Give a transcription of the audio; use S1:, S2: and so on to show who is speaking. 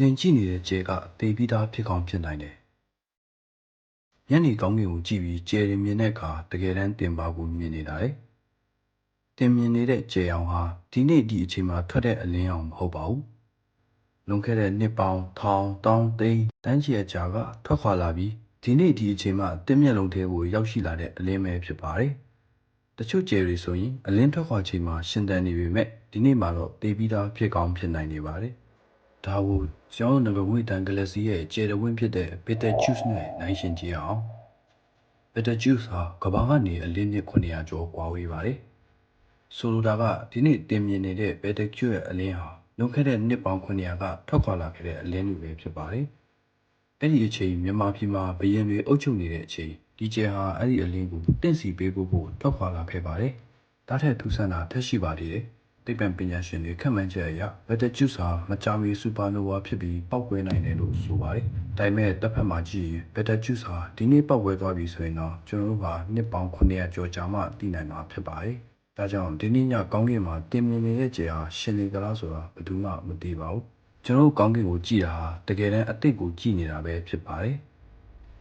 S1: တင်ကြည့်နေတဲ့ကျဲကသေပြီးသားဖြစ်ကောင်းဖြစ်နိုင်တယ်။ညနေကောင်းကင်ကိုကြည့်ပြီးကျဲရင်မြင်တဲ့အခါတကယ်တမ်းတင်ပါကိုမြင်နေတာလေ။တင်မြင်နေတဲ့ကျဲအောင်ဟာဒီနေ့ဒီအချိန်မှာထွက်တဲ့အလင်းအောင်မဟုတ်ပါဘူး။လွန်ခဲ့တဲ့နှစ်ပေါင်းထောင်တောင်းသိန်းတန်းချီအကြာကထွက်ခွာလာပြီးဒီနေ့ဒီအချိန်မှာတင်မျက်လုံးထဲကိုရောက်ရှိလာတဲ့အလင်းပဲဖြစ်ပါတယ်။တချို့ကျဲတွေဆိုရင်အလင်းထွက်ခွာချိန်မှာရှင်သန်နေပေမဲ့ဒီနေ့မှာတော့သေပြီးသားဖြစ်ကောင်းဖြစ်နိုင်နေပါတယ်။ဒါကိုကျွန်တော်တို့ငွေတန် Galaxy ရဲ့ကျဲတဝင်းဖြစ်တဲ့ Betelgeuse နဲ့နိုင်ရှင်ကြည့်အောင်။ Betelgeuse ဟာကမ္ဘာကနေအလင်းနှစ်900ကျော်ကွာဝေးပါတယ်။ဆိုလိုတာကဒီနေ့တင်မြင်နေတဲ့ Betelgeuse ရဲ့အလင်းဟာလွန်ခဲ့တဲ့နှစ်ပေါင်း900ကထွက်ခွာလာခဲ့တဲ့အလင်းတွေပဲဖြစ်ပါတယ်။အဲ့ဒီအချိန်မြန်မာပြည်မှာဘရင်တွေအုပ်ချုပ်နေတဲ့အချိန်ဒီကျဲဟာအဲ့ဒီအလင်းကိုတင့်စီပေးဖို့ထွက်ခွာလာခဲ့ပါတယ်။ဒါထက်ထူးဆန်းတာထက်ရှိပါသေးတယ်။သိပ္ပံပညာရှင်တွေခန့်မှန်းချက်အရ Betelgeuse ဟာမကြာမီစူပါနိုဗာဖြစ်ပြီးပောက်ကွဲနိုင်တယ်လို့ဆိုပါတယ်။ဒါပေမဲ့တစ်ဖက်မှာကြည့်ရင် Betelgeuse ဟာဒီနေ့ပောက်ကွဲသွားပြီဆိုရင်တော့ကျွန်တော်တို့ဟာနှစ်ပေါင်း900ကျော်ကြာမှသိနိုင်မှာဖြစ်ပါတယ်။ဒါကြောင့်ဒီနေ့ညကောင်းကင်မှာတင်မြင်နေတဲ့ကျဲဟာရှင်နေသလားဆိုတာဘယ်သူမှမသိပါဘူး။ကျွန်တော်တို့ကောင်းကင်ကိုကြည့်တာဟာတကယ်တမ်းအတိတ်ကိုကြည့်နေတာပဲဖြစ်ပါတယ်